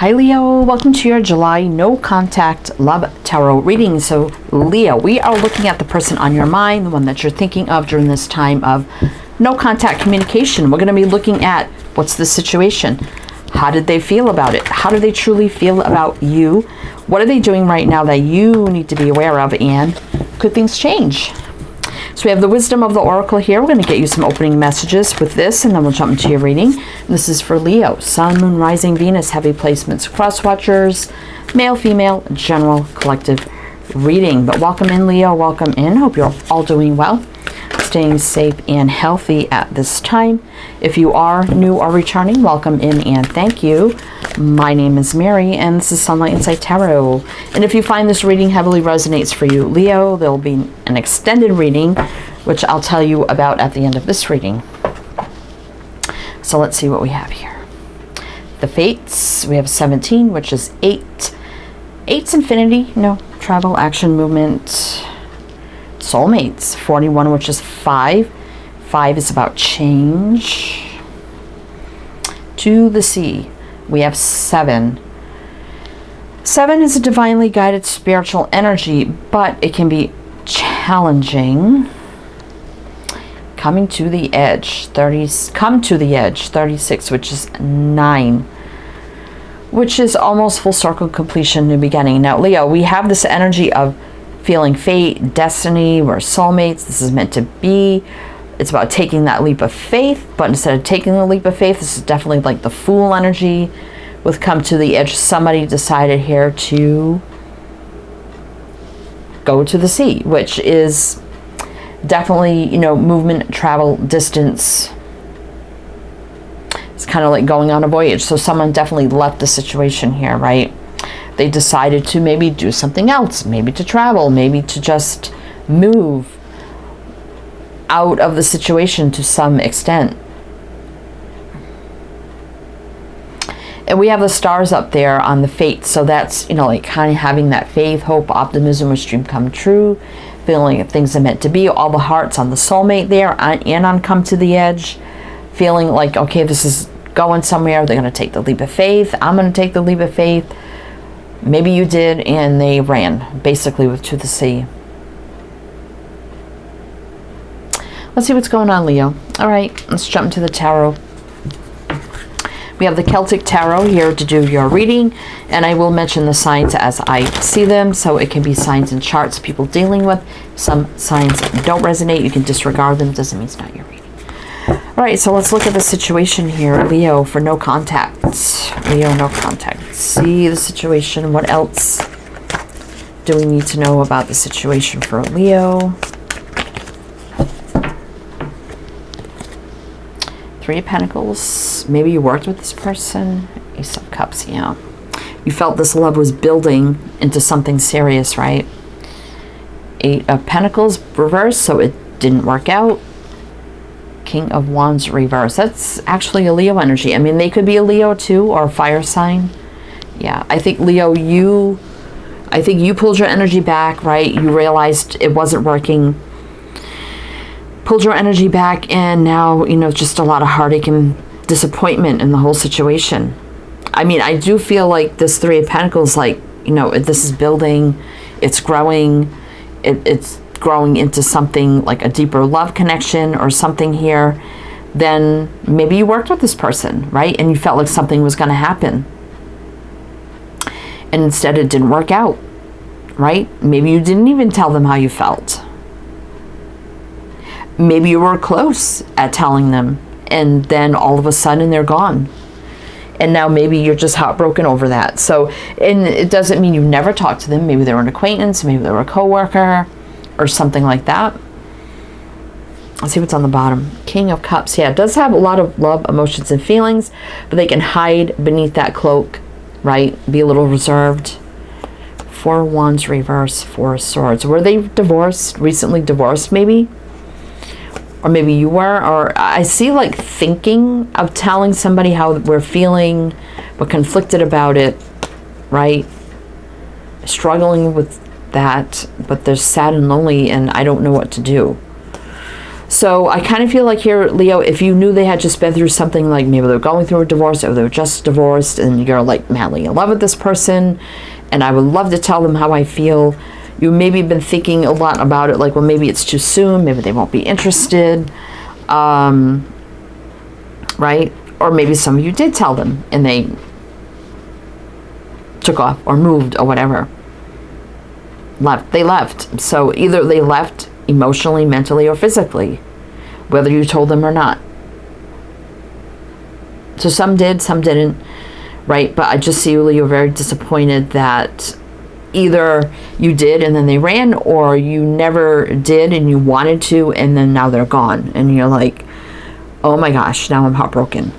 Hi Leo, welcome to your July no contact love tarot reading. So Leo, we are looking at the person on your mind, the one that you're thinking of during this time of no contact communication. We're going to be looking at what's the situation. How did they feel about it? How do they truly feel about you? What are they doing right now that you need to be aware of, and could things change? So we have the wisdom of the oracle here. We're going to get you some opening messages with this, and then we'll jump into your reading. This is for Leo, Sun, Moon, Rising, Venus, heavy placements, cross watchers, male, female, general, collective reading. But welcome in, Leo. Welcome in. Hope you're all doing well, staying safe and healthy at this time. If you are new or returning, welcome in and thank you. My name is Mary, and this is Sunlight Insight Tarot. And if you find this reading heavily resonates for you, Leo, there'll be an extended reading, which I'll tell you about at the end of this reading. So let's see what we have here. The Fates, we have 17, which is 8. 8's infinity, travel, action, movement. Soulmates, 41, which is 5. 5 is about change. To the Sea, we have 7. 7 is a divinely guided spiritual energy, but it can be challenging. Coming to the edge, 36, which is 9, which is almost full circle completion, new beginning. Now, Leo, we have this energy of feeling fate, destiny, we're soulmates, this is meant to be. It's about taking that leap of faith, but instead of taking the leap of faith, this is definitely like the Fool energy with come to the edge. Somebody decided here to go to the sea, which is definitely, movement, travel, distance. It's kind of like going on a voyage. So someone definitely left the situation here, right? They decided to maybe do something else, maybe to travel, maybe to just move out of the situation to some extent. And we have the stars up there on the fate. So that's, like kind of having that faith, hope, optimism, or dream come true, feeling that things are meant to be. All the hearts on the soulmate there and on come to the edge, feeling like, okay, this is going somewhere. They're going to take the leap of faith. I'm going to take the leap of faith. Maybe you did, and they ran, basically, with To the Sea. Let's see what's going on, Leo. All right, let's jump into the tarot. We have the Celtic Tarot here to do your reading, and I will mention the signs as I see them, so it can be signs and charts people dealing with. Some signs don't resonate. You can disregard them. Doesn't mean it's not your reading. All right, so let's look at the situation here, Leo, for no contact. Leo, no contact. See the situation. What else do we need to know about the situation for Leo? 3 of Pentacles. Maybe you worked with this person. Ace of Cups, yeah. You felt this love was building into something serious, right? 8 of Pentacles reversed, so it didn't work out. King of Wands reverse. That's actually a Leo energy. I mean, they could be a Leo too, or a fire sign. Yeah, I think Leo, you pulled your energy back, right? You realized it wasn't working. Pulled your energy back, and now, just a lot of heartache and disappointment in the whole situation. I mean, I do feel like this 3 of Pentacles, like, this is building, it's growing, it's growing into something like a deeper love connection or something here. Then maybe you worked with this person, right? And you felt like something was going to happen. And instead it didn't work out, right? Maybe you didn't even tell them how you felt. Maybe you were close at telling them, and then all of a sudden they're gone. And now maybe you're just heartbroken over that. So, and it doesn't mean you never talked to them. Maybe they were an acquaintance, maybe they were a coworker, or something like that. Let's see what's on the bottom. King of Cups. Yeah, it does have a lot of love, emotions, and feelings, but they can hide beneath that cloak, right? Be a little reserved. 4 of Wands reverse, 4 of Swords. Were they divorced, recently divorced maybe? Or maybe you were, or I see like thinking of telling somebody how we're feeling, but conflicted about it, right? Struggling with that, but they're sad and lonely, and I don't know what to do. So I kind of feel like here, Leo, if you knew they had just been through something, like maybe they're going through a divorce or they're just divorced and you're like madly in love with this person and I would love to tell them how I feel. You maybe been thinking a lot about it, like, well, maybe it's too soon, maybe they won't be interested, right? Or maybe some of you did tell them and they took off or moved or whatever. They left. So either they left emotionally, mentally, or physically, whether you told them or not. So some did, some didn't, right? But I just see you're very disappointed that either you did and then they ran, or you never did and you wanted to and then now they're gone. And you're like, oh my gosh, now I'm heartbroken.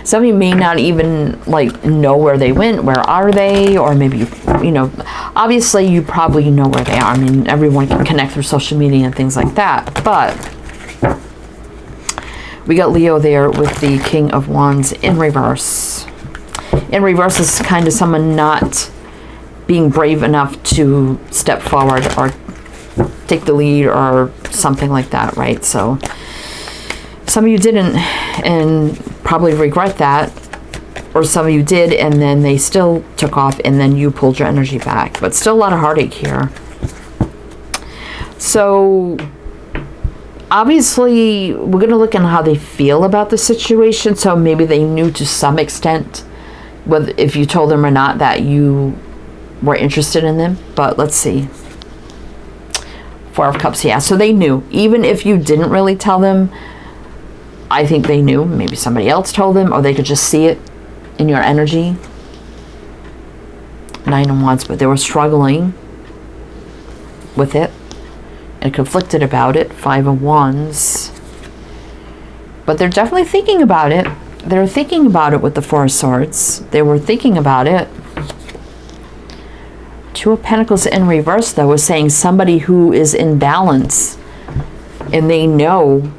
Some of you may not even like know where they went. Where are they? Or maybe you know, obviously you probably know where they are. I mean, everyone can connect through social media and things like that. But we got Leo there with the King of Wands in reverse. In reverse is kind of someone not being brave enough to step forward or take the lead or something like that, right? So some of you didn't and probably regret that, or some of you did and then they still took off and then you pulled your energy back, but still a lot of heartache here. So obviously we're going to look at how they feel about the situation. So maybe they knew to some extent, whether if you told them or not, that you were interested in them. But let's see. Four of Cups, yeah. So they knew, even if you didn't really tell them. I think they knew. Maybe somebody else told them, or they could just see it in your energy. Nine of Wands, but they were struggling with it and conflicted about it. Five of Wands, but they're definitely thinking about it. They're thinking about it with the Four of Swords. They were thinking about it. Two of Pentacles in reverse, though, is saying somebody who is in balance and they know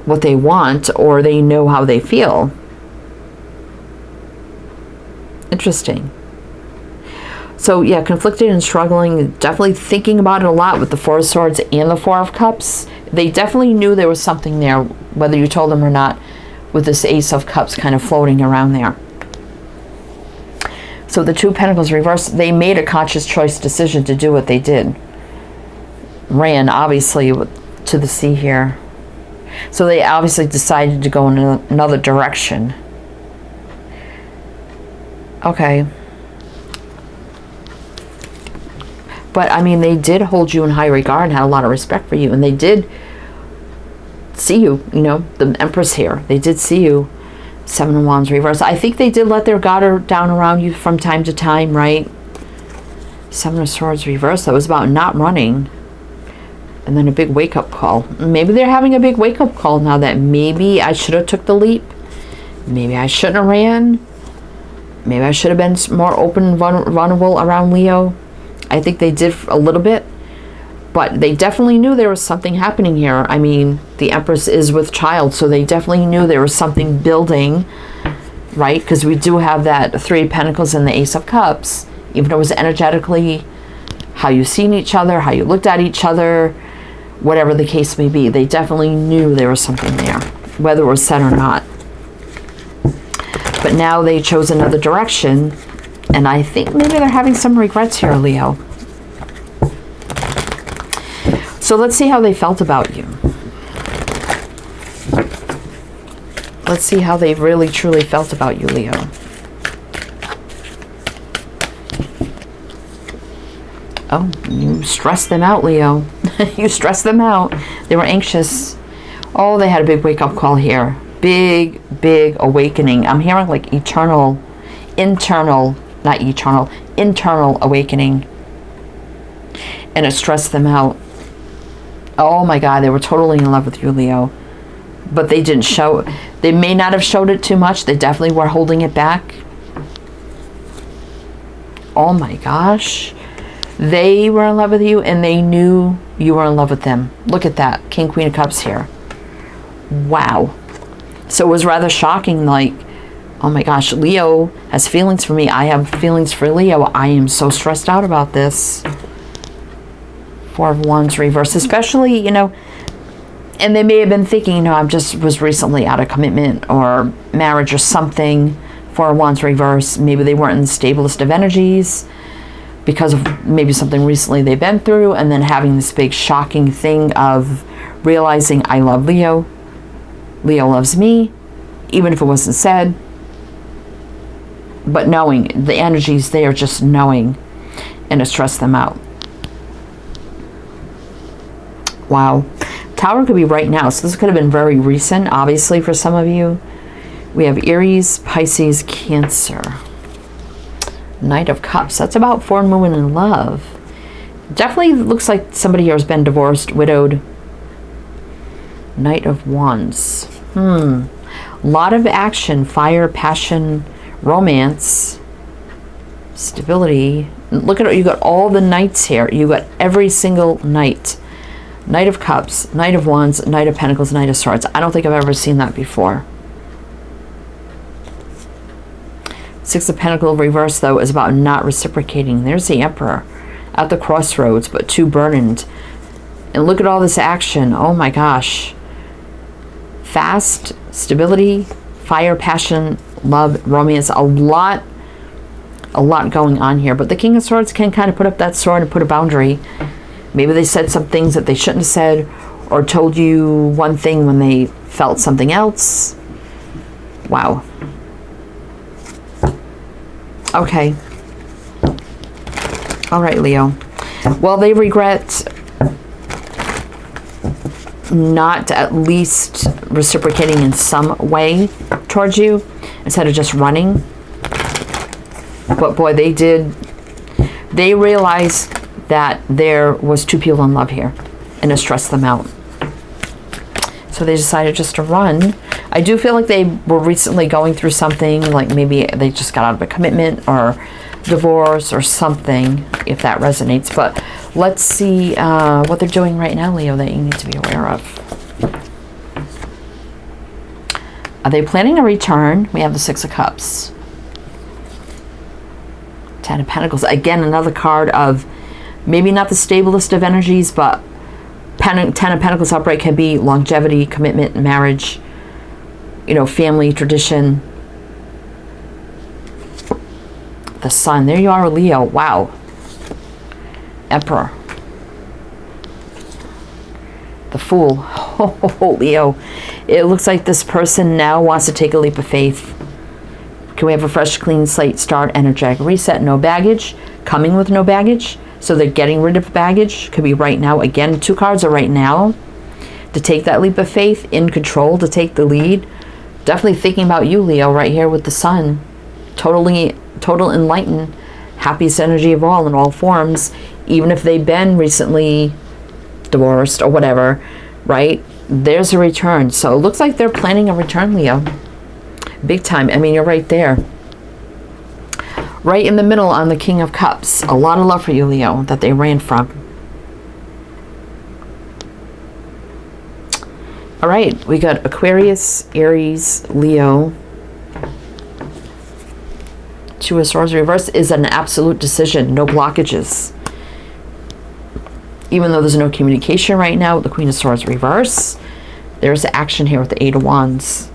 what they want, or they know how they feel. Interesting. So yeah, conflicted and struggling, definitely thinking about it a lot with the Four of Swords and the Four of Cups. They definitely knew there was something there, whether you told them or not, with this Ace of Cups kind of floating around there. So the Two of Pentacles reverse, they made a conscious choice decision to do what they did. Ran, obviously, to the sea here. So they obviously decided to go in another direction. Okay. But, I mean, they did hold you in high regard and had a lot of respect for you. And they did see you, you know, the Empress here. They did see you. Seven of Wands reverse. I think they did let their guard down around you from time to time, right? Seven of Swords reverse. That was about not running. And then a big wake-up call. Maybe they're having a big wake-up call now that maybe I should have took the leap. Maybe I shouldn't have ran. Maybe I should have been more open and vulnerable around Leo. I think they did a little bit. But they definitely knew there was something happening here. I mean, the Empress is with child, so they definitely knew there was something building, right? Because we do have that Three of Pentacles and the Ace of Cups. Even though it was energetically, how you seen each other, how you looked at each other, whatever the case may be, they definitely knew there was something there, whether it was said or not. But now they chose another direction, and I think maybe they're having some regrets here, Leo. So let's see how they felt about you. Let's see how they really truly felt about you, Leo. Oh, you stressed them out, Leo. You stressed them out. They were anxious. Oh, they had a big wake-up call here. Big, big awakening. I'm hearing like internal awakening. And it stressed them out. Oh my God, they were totally in love with you, Leo. But they didn't show, they may not have showed it too much. They definitely were holding it back. Oh my gosh. They were in love with you and they knew you were in love with them. Look at that. King, Queen of Cups here. Wow. So it was rather shocking, like, oh my gosh, Leo has feelings for me. I have feelings for Leo. I am so stressed out about this. Four of Wands reverse, especially, you know, and they may have been thinking, you know, I just was recently out of commitment or marriage or something. Four of Wands reverse. Maybe they weren't in the stablest of energies because of maybe something recently they've been through, and then having this big shocking thing of realizing I love Leo. Leo loves me, even if it wasn't said. But knowing the energies there, just knowing, and to stress them out. Wow. Tower could be right now. So this could have been very recent, obviously, for some of you. We have Aries, Pisces, Cancer. Knight of Cups. That's about foreign women in love. Definitely looks like somebody here has been divorced, widowed. Knight of Wands. Lot of action, fire, passion, romance, stability. Look at it. You got all the knights here. You got every single knight. Knight of Cups, Knight of Wands, Knight of Pentacles, Knight of Swords. I don't think I've ever seen that before. Six of Pentacles reverse, though, is about not reciprocating. There's the Emperor at the crossroads, but too burdened. And look at all this action. Oh my gosh. Fast, stability, fire, passion, love, romance. A lot going on here. But the King of Swords can kind of put up that sword and put a boundary. Maybe they said some things that they shouldn't have said, or told you one thing when they felt something else. Wow. Okay. All right, Leo. Well, they regret not at least reciprocating in some way towards you instead of just running. But boy, they did. They realized that there was two people in love here, and it stressed them out. So they decided just to run. I do feel like they were recently going through something, like maybe they just got out of a commitment or divorce or something, if that resonates. But let's see what they're doing right now, Leo, that you need to be aware of. Are they planning a return? We have the Six of Cups. Ten of Pentacles. Again, another card of maybe not the stablest of energies, but Ten of Pentacles upright can be longevity, commitment, marriage, you know, family, tradition. The Sun. There you are, Leo. Wow. Emperor. The Fool. Oh, Leo. It looks like this person now wants to take a leap of faith. Can we have a fresh, clean slate, start, energetic reset, no baggage, coming with no baggage? So they're getting rid of baggage. Could be right now. Again, two cards are right now. To take that leap of faith, in control, to take the lead. Definitely thinking about you, Leo, right here with the Sun. Total enlightened, happiest energy of all in all forms. Even if they've been recently divorced or whatever, right? There's a return. So it looks like they're planning a return, Leo. Big time. I mean, you're right there. Right in the middle on the King of Cups. A lot of love for you, Leo, that they ran from. All right, we got Aquarius, Aries, Leo. Two of Swords reverse is an absolute decision. No blockages. Even though there's no communication right now with the Queen of Swords reverse, there's action here with the Eight of Wands.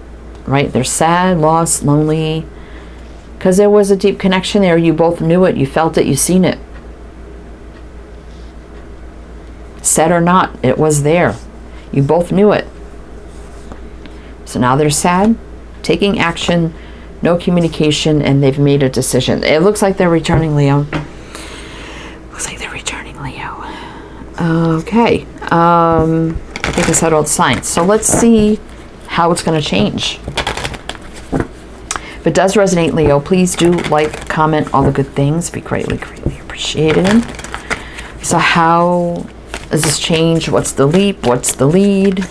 Right? They're sad, lost, lonely. Because there was a deep connection there. You both knew it. You felt it. You seen it. Said or not, it was there. You both knew it. So now they're sad, taking action, no communication, and they've made a decision. It looks like they're returning, Leo. Looks like they're returning, Leo. Okay. I think I said all the signs. So let's see how it's going to change. If it does resonate, Leo, please do like, comment, all the good things. Be greatly, greatly appreciated. So how does this change? What's the leap? What's the lead?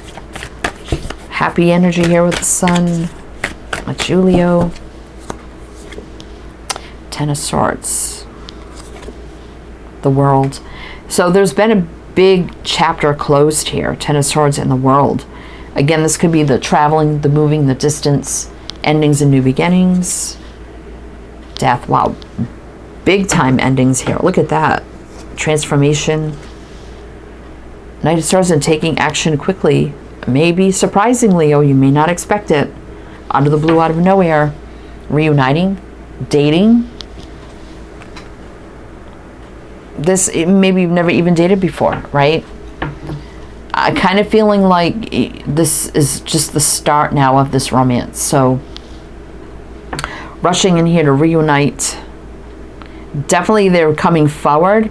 Happy energy here with the Sun. That's you, Leo. Ten of Swords. The World. So there's been a big chapter closed here. Ten of Swords in the World. Again, this could be the traveling, the moving, the distance, endings and new beginnings. Death. Wow. Big time endings here. Look at that. Transformation. Knight of Swords and taking action quickly. Maybe surprising, Leo. You may not expect it. Out of the blue, out of nowhere. Reuniting. Dating. This, maybe you've never even dated before, right? I kind of feeling like this is just the start now of this romance. So, rushing in here to reunite. Definitely they're coming forward.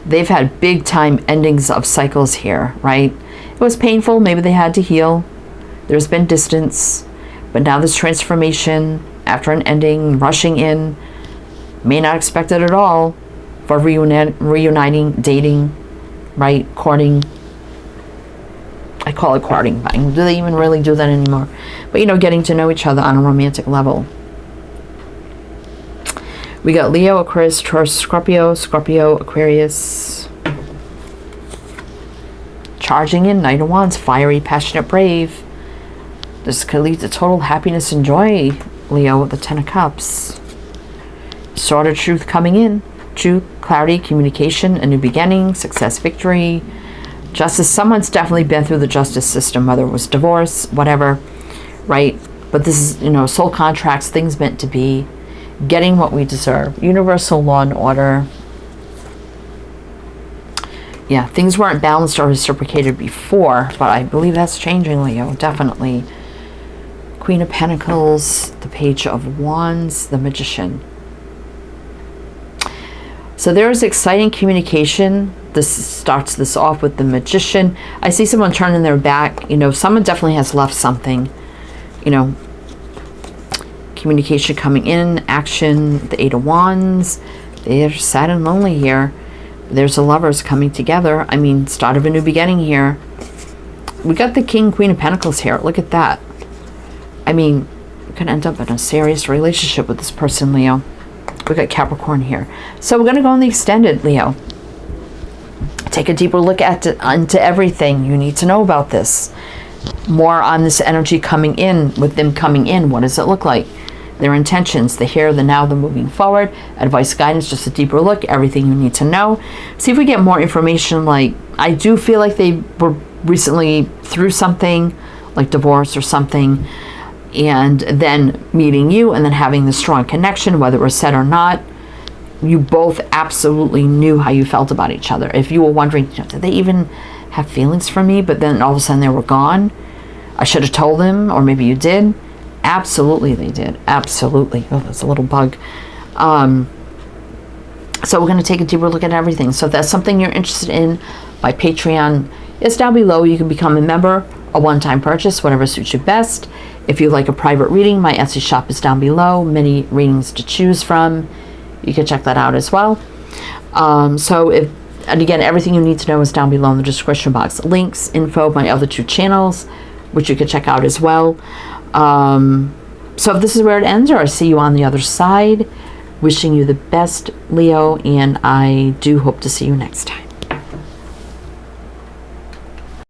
They've had big time endings of cycles here, right? It was painful. Maybe they had to heal. There's been distance. But now this transformation after an ending, rushing in. May not expect it at all. For reuniting, dating, right? Courting. I call it courting. Do they even really do that anymore? But, you know, getting to know each other on a romantic level. We got Leo, Aquarius, Taurus, Scorpio, Aquarius. Charging in, Knight of Wands, fiery, passionate, brave. This could lead to total happiness and joy, Leo, with the Ten of Cups. Sword of Truth coming in. Truth, clarity, communication, a new beginning, success, victory, justice. Someone's definitely been through the justice system, whether it was divorce, whatever, right? But this is, you know, soul contracts, things meant to be, getting what we deserve, universal law and order. Yeah, things weren't balanced or reciprocated before, but I believe that's changing, Leo, definitely. Queen of Pentacles, the Page of Wands, the Magician. So there is exciting communication. This starts this off with the Magician. I see someone turning their back. You know, someone definitely has left something. You know, communication coming in, action, the Eight of Wands. They're sad and lonely here. There's the lovers coming together. I mean, start of a new beginning here. We got the King, Queen of Pentacles here. Look at that. I mean, you could end up in a serious relationship with this person, Leo. We got Capricorn here. So we're going to go in the extended, Leo. Take a deeper look into everything you need to know about this. More on this energy coming in, with them coming in. What does it look like? Their intentions, the here, the now, the moving forward. Advice, guidance, just a deeper look. Everything you need to know. See if we get more information. Like, I do feel like they were recently through something, like divorce or something. And then meeting you and then having the strong connection, whether it was said or not, you both absolutely knew how you felt about each other. If you were wondering, did they even have feelings for me? But then all of a sudden they were gone. I should have told them, or maybe you did. Absolutely they did. Absolutely. Oh, that's a little bug. So we're going to take a deeper look at everything. So if that's something you're interested in, my Patreon is down below. You can become a member, a one-time purchase, whatever suits you best. If you like a private reading, my Etsy shop is down below. Many readings to choose from. You can check that out as well. And again, everything you need to know is down below in the description box. Links, info, my other two channels, which you can check out as well. So if this is where it ends, or I see you on the other side, wishing you the best, Leo, and I do hope to see you next time.